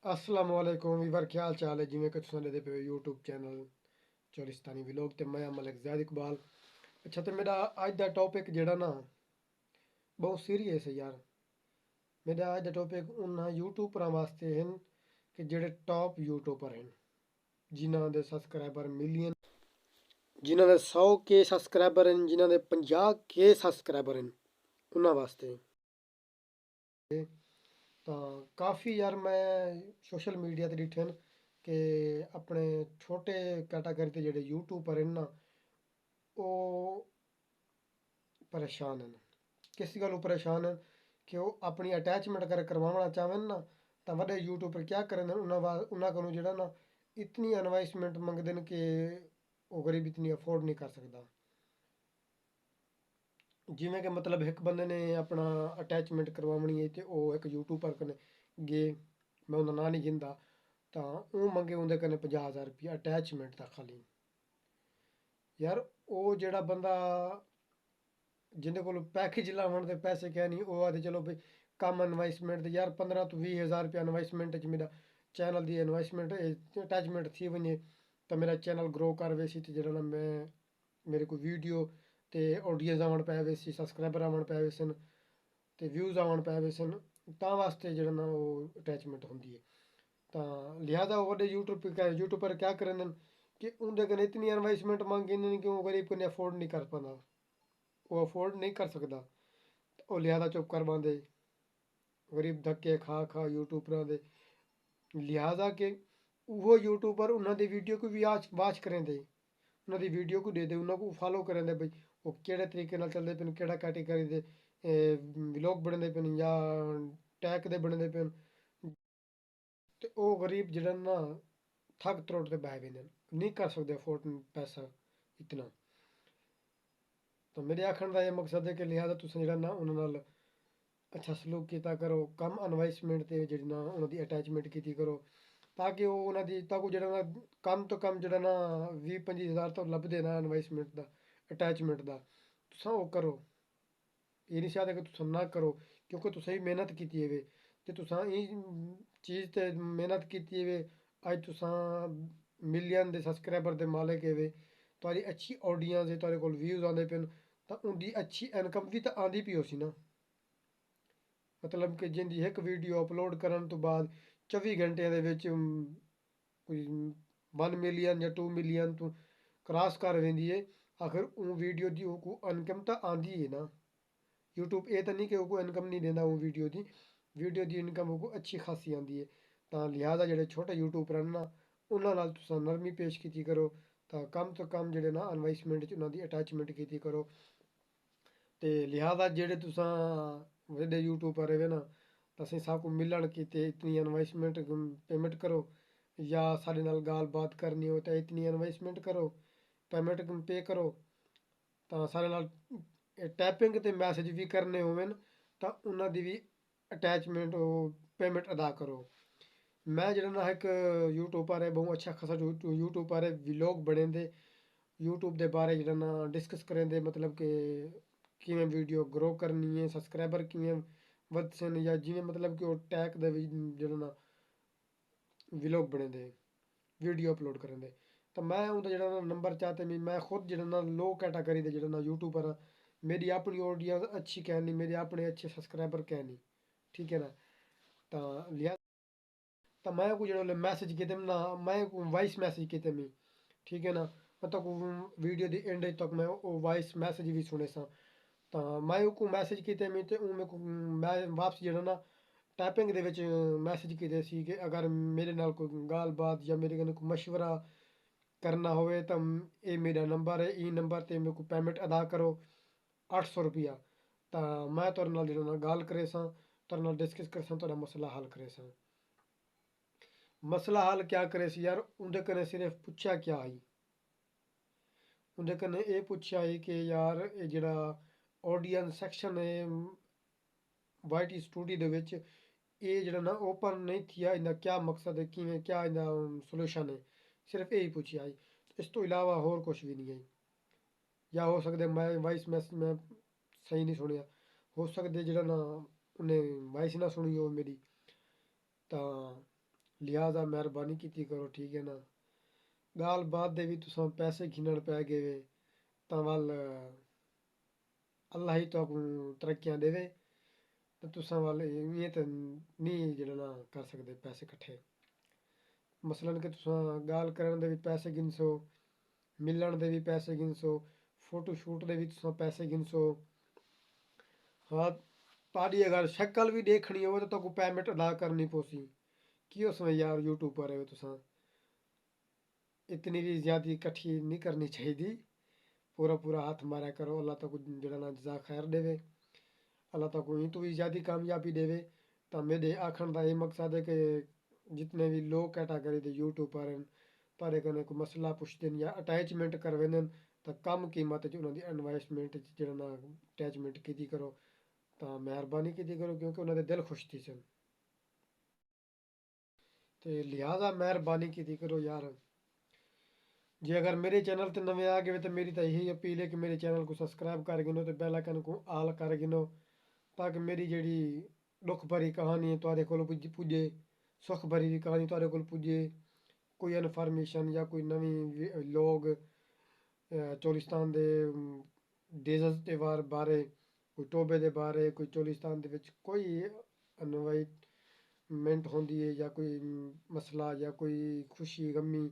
असलामुअलैकुम Weaver क्या हाल चाल है जिमें कि तुम लेते पे यूट्यूब चैनल चोलिस्तानी व्लॉग ते मैं मलिक ज़ैद इकबाल। अच्छा तो मेरा अज दा टॉपिक जेड़ा ना बहुत सीरियस है यार। मेरा अज दा टॉपिक उन यूट्यूबरां वास्ते हैं कि जेड़े टॉप यूट्यूबर हैं जिन्हां दे सब्सक्राइबर मिलियन, जिन्हां दे 100 के सब्सक्राइबर हैं, जिन्हां दे 50 के सब्सक्राइबर हैं, उन्हां वास्ते। ਤਾਂ ਕਾਫੀ ਯਾਰ ਮੈਂ ਸੋਸ਼ਲ ਮੀਡੀਆ ਤੇ ਡਿਠੇ ਹਨ ਕਿ ਆਪਣੇ ਛੋਟੇ ਕੈਟਾਗਰੀ ਤੇ ਜਿਹੜੇ ਯੂਟਿਊਬਰ ਹਨ ਨਾ ਉਹ ਪਰੇਸ਼ਾਨ ਹਨ। ਕਿਸ ਗੱਲੋਂ ਪਰੇਸ਼ਾਨ ਹਨ ਕਿ ਉਹ ਆਪਣੀ ਅਟੈਚਮੈਂਟ ਕਰਵਾਉਣਾ ਚਾਹਣ ਨਾ ਤਾਂ ਵੱਡੇ ਯੂਟਿਊਬਰ ਕੀ ਕਰਨ ਉਹਨਾਂ ਕੋਲੋਂ ਜਿਹੜਾ ਨਾ ਇਤਨੀ ਇਨਵੈਸਟਮੈਂਟ ਮੰਗਦੇ ਨੇ ਕਿ ਉਹ ਗਰੀਬ ਇਤਨੀ ਅਫੋਰਡ ਨਹੀਂ ਕਰ ਸਕਦਾ। ਜਿਵੇਂ ਕਿ ਮਤਲਬ ਇੱਕ ਬੰਦੇ ਨੇ ਆਪਣਾ ਅਟੈਚਮੈਂਟ ਕਰਵਾਉਣੀ ਹੈ ਤੇ ਉਹ ਇੱਕ ਯੂਟਿਊਬਰ ਕਨੇ ਗਏ, ਮੈਂ ਉਹਦਾ ਨਾਂ ਨਹੀਂ ਗਿਣਦਾ, ਤਾਂ ਉਹ ਮੰਗੇ ਉਹਦੇ ਕਨੇ 50,000 ਰੁਪਇਆ ਅਟੈਚਮੈਂਟ ਦਾ ਖਾਲੀ। ਯਾਰ ਉਹ ਜਿਹੜਾ ਬੰਦਾ ਜਿਹਦੇ ਕੋਲ ਪੈਕੇਜ ਲਾਉਣ ਦੇ ਪੈਸੇ ਕਹਿ ਨਹੀਂ, ਉਹ ਆਦੇ ਚਲੋ ਵੀ ਕੰਮ ਇਨਵੈਸਟਮੈਂਟ ਦੇ ਯਾਰ 15 ਤੋਂ 20,000 ਰੁਪਇਆ ਇਨਵੈਸਟਮੈਂਟ 'ਚ ਮੇਰਾ ਚੈਨਲ ਦੀ ਇਨਵੈਸਟਮੈਂਟ ਅਟੈਚਮੈਂਟ ਥੀ ਵञे ਤਾਂ ਮੇਰਾ ਚੈਨਲ ਗਰੋ ਕਰ ਵੇ ਸੀ ਤੇ ਜਿਹੜਾ ਨਾ ਮੈਂ ਮੇਰੇ ਕੋਈ ਵੀਡੀਓ ਤੇ ਆਡੀਅנס ਆਉਣ ਪੈ ਵੇ ਸੀ, ਸਬਸਕ੍ਰਾਈਬਰ ਆਉਣ ਪੈ ਵੇ ਸਨ ਤੇ ਵਿਊਜ਼ ਆਉਣ ਪੈ ਵੇ ਸਨ, ਤਾਂ ਵਾਸਤੇ ਜਿਹੜਾ ਨਾ ਉਹ ਅਟੈਚਮੈਂਟ ਹੁੰਦੀ ਹੈ। ਤਾਂ ਲਿਹਾਜ਼ਾ ਉਹ ਵੱਡੇ यूट्यूबर क्या करें कि उनके कने इतनी इन्वेस्टमेंट मांगी कि वो गरीब कने अफोर्ड नहीं कर पाता, वो अफोर्ड नहीं कर सकता, ਉਹ ਲਿਹਾਜ਼ਾ ਚੁੱਪ ਕਰ ਪਾਉਂਦੇ। ਗਰੀਬ ਧੱਕੇ ਖਾ ਖਾ यूट्यूबਰਾਂ ਦੇ ਲਿਹਾਜ਼ਾ ਕਿ ਉਹ यूट्यूबर ਉਹਨਾਂ ਦੀ ਵੀਡੀਓ को भी ਵਾਚ ਕरेंਦੇ, ਉਹਨਾਂ ਦੀ ਵੀਡੀਓ को ਦੇ ਉਹਨਾਂ को ਫਾਲੋ ਕरेंਦੇ ਬਈ ਉਹ ਕਿਹੜੇ ਤਰੀਕੇ ਨਾਲ ਚੱਲਦੇ ਪਏ, ਕਿਹੜਾ ਕੈਟੇਗਰੀ ਦੇ ਵਲੌਗ ਬਣਦੇ ਪਏ ਜਾਂ ਟੈਕ ਦੇ ਬਣਦੇ ਪਏ, ਤੇ ਉਹ ਗਰੀਬ ਜਿਹੜਾ ਨਾ ਠੱਗ ਤਰੋੜ ਤੇ ਬਹਿ ਗਏ ਨਹੀਂ ਕਰ ਸਕਦੇ ਅਫੋਰਡ ਪੈਸਾ ਇਤਨਾ। ਤਾਂ ਮੇਰੇ ਆਖਣ ਦਾ ਇਹ ਮਕਸਦ ਹੈ ਕਿ ਲਿਹਾਜ਼ਾ ਤੁਸੀਂ ਜਿਹੜਾ ਨਾ ਉਹਨਾਂ ਨਾਲ ਅੱਛਾ ਸਲੂਕ ਕੀਤਾ ਕਰੋ, ਕਮ ਇਨਵੈਸਟਮੈਂਟ ਤੇ ਜਿਹੜੀ ਨਾ ਉਹਨਾਂ ਦੀ ਅਟੈਚਮੈਂਟ ਕੀਤੀ ਕਰੋ ਤਾਂ ਕਿ ਉਹ ਉਹਨਾਂ ਦੀ ਤਾਂ ਕੋ ਜਿਹੜਾ ਨਾ ਕਮ ਤੋਂ ਕਮ ਜਿਹੜਾ ਨਾ 20-25 ਹਜ਼ਾਰ ਤੋਂ ਲੱਭਦੇ ਨਾ ਇਨਵੈਸਟਮੈਂਟ ਦਾ ਅਟੈਚਮੈਂਟ ਦਾ ਤੁਸੀਂ ਉਹ ਕਰੋ। ਇਹ ਨਹੀਂ ਚਾਹਦੇ ਕਿ ਤੁਸੀਂ ਨਾ ਕਰੋ ਕਿਉਂਕਿ ਤੁਸੀਂ ਮਿਹਨਤ ਕੀਤੀ ਹੈ ਵੇ ਤੇ ਤੁਸੀਂ ਇਹ ਚੀਜ਼ ਤੇ ਮਿਹਨਤ ਕੀਤੀ ਹੈ ਵੇ। ਅੱਜ ਤੁਸੀਂ ਮਿਲੀਅਨ ਦੇ ਸਬਸਕ੍ਰਾਈਬਰ ਦੇ ਮਾਲਕ ਹੈ ਵੇ, ਤੁਹਾਡੀ ਅੱਛੀ ਆਡੀਅנס ਹੈ, ਤੁਹਾਡੇ ਕੋਲ ਵਿਊਜ਼ ਆਉਂਦੇ ਪਏ ਤਾਂ ਉਹਦੀ ਅੱਛੀ ਇਨਕਮ ਵੀ ਤਾਂ ਆਉਂਦੀ ਪਈ ਹੋ ਸੀ ਨਾ। ਮਤਲਬ ਕਿ ਜਿੰਦੀ ਇੱਕ ਵੀਡੀਓ ਅਪਲੋਡ ਕਰਨ ਤੋਂ ਬਾਅਦ 24 ਘੰਟਿਆਂ ਦੇ ਵਿੱਚ ਕੋਈ 1 ਮਿਲੀਅਨ ਜਾਂ 2 ਮਿਲੀਅਨ ਤੋਂ ਕ੍ਰਾਸ ਕਰ ਵੈਂਦੀ ਹੈ, ਆਖਰ ਉਹ ਵੀਡੀਓ ਦੀ ਉਹ ਕੋ ਇਨਕਮ ਤਾਂ ਆਉਂਦੀ ਹੈ ਨਾ। यूट्यूब ये तो नहीं कि वो इनकम नहीं देता, वो वीडियो की इनकम वो अच्छी खासी आती है। तो लिहाजा जो छोटे यूट्यूबर हैं ना उन्होंने तुम नरमी पेश की करो, तो कम जो ना इन्वेस्टमेंट उन्होंने अटैचमेंट की करो। तो लिहाजा जो तुस वे यूट्यूबर है ना तो असं सब को मिलन की इतनी इन्वेस्टमेंट पेमेंट करो, या साढ़े नाल गाल बात करनी हो तो इतनी इन्वेस्टमेंट करो, पेमेंट पे करो। ਤਾਂ ਸਾਰੇ ਨਾਲ ਟੈਪਿੰਗ ਤੇ ਮੈਸੇਜ ਵੀ ਕਰਨੇ ਹੋਵਨ ਤਾਂ ਉਹਨਾਂ ਦੀ ਵੀ ਅਟੈਚਮੈਂਟ ਉਹ ਪੇਮੈਂਟ ਅਦਾ ਕਰੋ। ਮੈਂ ਜਿਹੜਾ ਨਾ ਇੱਕ यूट्यूबर है, बहुत अच्छा खासा यूट्यूबर है, व्लॉग ਬਣਾਉਂਦੇ यूट्यूब ਦੇ ਬਾਰੇ ਜਿਹੜਾ ਨਾ ਡਿਸਕਸ ਕरेंਦੇ, मतलब ਕਿ ਕਿਵੇਂ ਵੀਡੀਓ ਗਰੋ ਕਰਨੀ ਹੈ, ਸਬਸਕ੍ਰਾਈਬਰ ਕਿਵੇਂ ਵੱਧ ਸਨ, ਜਾਂ ਜਿਵੇਂ मतलब ਕਿ ਉਹ ਟੈਕ ਦੇ ਵੀ ਜਿਹੜਾ ਨਾ व्लॉग ਬਣਾਉਂਦੇ ਵੀਡੀਓ ਅਪਲੋਡ ਕਰਦੇ। ਤਾਂ ਮੈਂ ਉਹਦਾ ਜਿਹੜਾ ਨਾ ਨੰਬਰ ਚਾਹਤੇ ਮੈਂ ਖੁਦ ਜਿਹੜਾ ਨਾ ਲੋ ਕੈਟਾਗਰੀ ਦੇ ਜਿਹੜਾ ਨਾ यूट्यूबर ਆ, मेरी अपनी ऑडियंस अच्छी कहनी, मेरे अपने अच्छे सब्सक्राइबर कहनी, ठीक है ना। तो लिया तो मैं को जो मैसेज किए ना, मैं को वॉइस मैसेज किए मैं, ठीक है ना। मतलब वीडियो दी एंड तक मैं वो वॉइस मैसेज भी सुने सा। तो मैं को मैसेज किए मैं तो मेरे को मैं वापस जो ना टाइपिंग ਦੇ ਵਿੱਚ ਮੈਸੇਜ ਕੀਤੇ ਸੀ ਕਿ ਅਗਰ ਮੇਰੇ ਨਾਲ ਕੋਈ ਗੱਲਬਾਤ ਜਾਂ ਮੇਰੇ ਕੋਲ ਕੋਈ ਮਸ਼ਵਰਾ ਕਰਨਾ ਹੋਵੇ ਤਾਂ ਇਹ ਮੇਰਾ ਨੰਬਰ ਹੈ, ਇਹ ਨੰਬਰ 'ਤੇ ਮੇਰੇ ਕੋਲ ਪੇਮੈਂਟ ਅਦਾ ਕਰੋ 800 ਰੁਪਇਆ। ਤਾਂ ਮੈਂ ਤੁਹਾਡੇ ਨਾਲ ਜਿਹੜਾ ਨਾ ਗੱਲ ਕਰੇ ਸਾਂ, ਤੁਹਾਡੇ ਨਾਲ ਡਿਸਕਸ ਕਰੇ ਸਾਂ, ਤੁਹਾਡਾ ਮਸਲਾ ਹੱਲ ਕਰੇ ਸਾਂ। ਮਸਲਾ ਹੱਲ ਕਿਆ ਕਰੇ ਸੀ ਯਾਰ, ਉਹਦੇ ਕਨੇ ਸਿਰਫ ਪੁੱਛਿਆ ਕਿਆ ਆਈ, ਉਹਦੇ ਕਨੇ ਇਹ ਪੁੱਛਿਆ ਸੀ ਕਿ ਯਾਰ ਇਹ ਜਿਹੜਾ ਆਡੀਅנס ਸੈਕਸ਼ਨ ਹੈ ਵਾਈਟੀ ਸਟੂਡੀਓ ਦੇ ਵਿੱਚ ਇਹ ਜਿਹੜਾ ਨਾ ਓਪਨ ਨਹੀਂ ਥਿਆ, ਇਹਦਾ ਕਿਆ ਮਕਸਦ ਹੈ, ਕਿਵੇਂ ਕਿਆ ਇਹਦਾ ਸੋਲੂਸ਼ਨ ਹੈ, ਸਿਰਫ ਇਹੀ ਪੁੱਛਿਆ ਜੀ। ਇਸ ਤੋਂ ਇਲਾਵਾ ਹੋਰ ਕੁਛ ਵੀ ਨਹੀਂ ਹੈ। ਜਾਂ ਹੋ ਸਕਦਾ ਮੈਂ ਵਾਇਸ ਮੈਸੇਜ ਮੈਂ ਸਹੀ ਨਹੀਂ ਸੁਣਿਆ, ਹੋ ਸਕਦਾ ਜਿਹੜਾ ਨਾ ਉਹਨੇ ਵਾਇਸ ਨਾ ਸੁਣੀ ਹੋਵੇ ਮੇਰੀ। ਤਾਂ लिहाजा मेहरबानी कीती करो, ठीक है ना। गाल बात दे भी तुसां पैसे गिनण पै गए वे तां वल अल्लाह ही तुहाकू तरक्कियां देवे, ते तुसां वल इ'यां ते नहीं जेह्ड़ा ना कर सकदे पैसे कट्ठे। मसलन कि तुसां गाल करन दे भी पैसे गिनसो, मिलण दे भी पैसे गिनसो, फोटो शूट दे भी तुसां पैसे गिनसो। हाँ, तुहाडी अगर शक्ल भी देखनी होवे तो तुहाकू पेमेंट अदा करनी पोसी। कि उसमें यार यूट्यूब पर है तुसां इतनी भी ज्यादा कट्ठी नहीं करनी चाहिए। पूरा पूरा हाथ मारा करो, अल्लाह ताकू जेह्ड़ा ना जज़ा खैर देवे, अल्लाह ताकू इन तो भी ज़्यादा कामयाबी देवे। तो मेरे आखन का ये मकसद है कि जितने भी लो कैटागरी दे यूट्यूब पर हैं तुहाडे कन्नै कोई मसला पुछदे न या अटैचमेंट करवेंदे न तो कम कीमत च उन्हां दी इन्वेस्टमेंट च जेह्ड़ा ना अटैचमेंट कीती करो, तो मेहरबानी कीती करो क्योंकि उन्हां दे दिल खुश थी सन। ते लिहाजा मेहरबानी कीती करो यार। जे अगर मेरे चैनल ते नਵੇਂ आ गए तो मेरी तो यही अपील है कि मेरे चैनल को सब्सक्राइब कर गिनो तो बेल आइकन को आल कर गिनो, ताकि मेरी जेह्ड़ी दुख भरी कहानी है तुहाडे कोल पुज्जे, सुख भरी दी कहानी तुहाडे कोल पुज्जे। कोई इन्फॉर्मेशन या कोई नवीं लोग चोलिस्तान दे डेजर्ट दे बारे, कोई टोबे दे बारे, कोई चोलिस्तान दे विच कोई इन्वाइटमेंट होंदी है या कोई मसला या कोई खुशी गमी,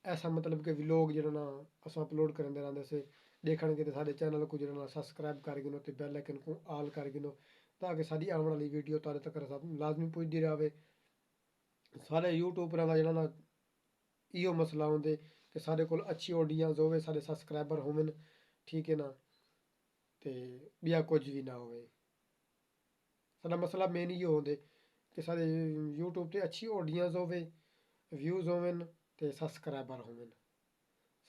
ऐसा मतलब कि व्लॉग जेह्ड़ा ना अस अपलोड करदे रैंह्दे से देखणगे ते साढ़े चैनल को जेह्ड़ा ना सब्सक्राइब कर गिनो ते बेल आइकन को आल कर गिनो, ताकि साढ़ी आने वाली वीडियो तुहाडे तक लाजमी पुजदी रहे। साढ़े यूट्यूबरां दा जेह्ड़ा ना इहो मसला होंदे कि साढ़े कोल अच्छी ऑडियंस होवे, साढ़े सब्सक्राइबर होवन, ठीक है ना, ते बिया कुछ भी ना होवे। साढ़ा मसला मेन इहो होंदे कि साढ़े यूट्यूब ते अच्छी ऑडियंस होवे, व्यूज़ होवन ते सब्सक्राइबर होवन,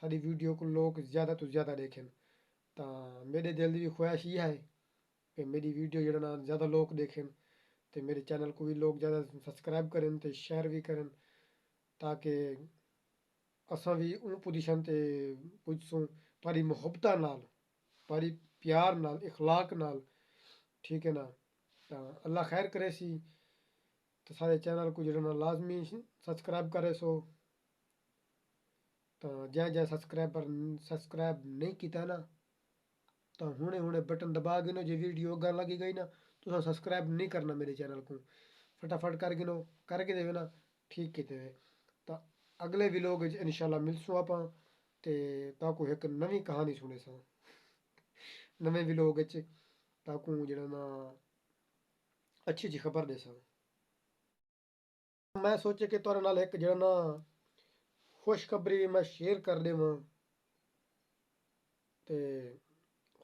साढ़ी वीडियो को लोग ज़्यादा तो ज़्यादा देखें। तो मेरे दिल की भी ख्वाहिश ये है कि मेरी वीडियो जेह्ड़ा ना ज़्यादा लोग देखें, तो मेरे चैनल को भी लोग ज़्यादा सब्सक्राइब करें तो शेयर भी करें, ताकि असां भी उन पोजीशन ते पुजसूं तुहाडी मुहब्बतां नाल, तुहाडी प्यार नाल, इखलाक नाल, ठीक है ना। तो अल्लाह खैर करे सी, तो साढ़े चैनल को जेह्ड़ा ना लाजमी सब्सक्राइब करे सो। तो जै जै सब्सक्राइब नहीं कीता ना, तो हुणे हुणे बटन दबा गिनो, जे वीडियो अग्गें लगी गई ना तुसां सब्सक्राइब नहीं करना मेरे चैनल को, फटाफट कर गिनो, करके देवे ना, ठीक कीते वे। तो अगले व्लॉग च इंशाल्लाह मिलसूं आपां, ते ताकू एक नवीं कहानी सुने सां नਵੇਂ व्लॉग च, ताकू जेह्ड़ा ना अच्छी अच्छी खबर देसां। मैं सोचे कि तुहाडे नाल इक जेह्ड़ा ना खुशखबरी मैं शेयर कर देवां, ते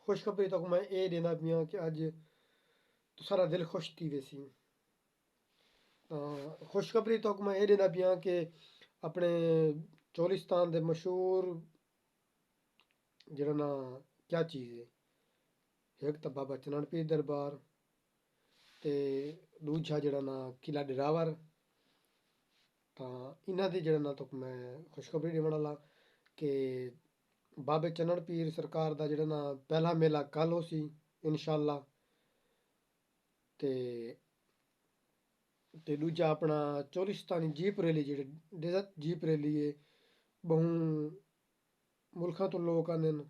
खुशखबरी तक मैं एह् देना पियां कि अज्ज सारा दिल खुश थी वैसी। खुशखबरी तक मैं एह् देना पियां कि अपने चोलिस्तान दे मशहूर जेह्ड़ा ना क्या चीज़ है, इक तो बाबा चनन पीर दरबार, ते दूजा जेह्ड़ा ना किला डिरावर। तो इन्हां दी जेह्ड़ा ना तुक मैं खुशखबरी देवण आह्ला कि बाबे चनन पीर सरकार दा जेह्ड़ा ना पैह्ला मेला कल होसी इंशाल्लाह। ते दूजा अपना चोलिस्तानी जीप रैली जेह्ड़ी डेजर्ट जीप रैली है, बहु मुल्खां तो लोक आंदे न,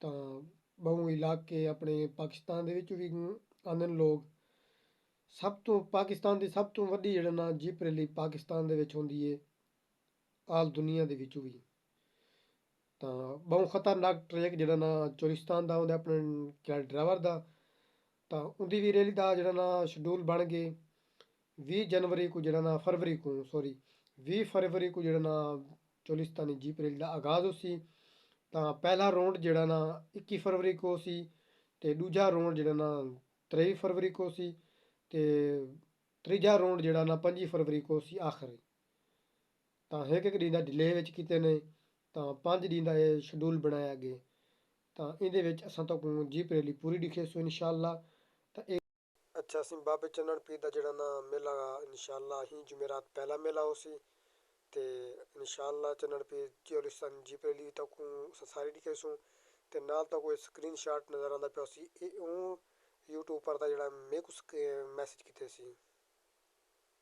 तां बहु इलाके अपने पाकिस्तान दे विच भी आंदे न लोग। सब तो पाकिस्तान दी सब तो वड्डी जेह्ड़ा ना जीप रैली पाकिस्तान दे विच होंदी है, आल दुनिया दे विचों भी। तां बहु खतरनाक ट्रैक जेह्ड़ा ना चोलिस्तान दा होंदा अपने क्या ड्राइवर दा, तां उं'दी भी रैली दा जेह्ड़ा ना शेड्यूल बन गे 20 जनवरी को जेह्ड़ा ना फरवरी को सॉरी 20 फरवरी को जेह्ड़ा ना चोलिस्तानी जीप रैली दा आगाज़ होसी। तां पहला राउंड जेह्ड़ा ना 21 फरवरी को होसी, ते दूजा राउंड जेह्ड़ा ना 23 फरवरी को होसी, ते त्रीजा राउंड जेह्ड़ा ना 25 फरवरी को होसी आखिरी। तां इक इक दिन दा डिले विच कीते ने, तां 5 दिन दा एह् शेड्यूल बनाया गे। तां इं'दे विच असां तक जीप रैली पूरी दिखेसो इंशाल्लाह। तां अच्छा असीं बाबे चनन पीर दा जेह्ड़ा ना मेला इंशाल्लाह अहीं जुमेरात पहला मेला होसी, ते इंशाल्लाह चनन पीर चोलिस्तान जीप रैली तक सारी दिखेसू। ते नाल ता कोई स्क्रीन शाट नज़र आंदा पिया सी, एह् यूट्यूब पर दा जेह्ड़ा में कुछ मैसेज कीते सी।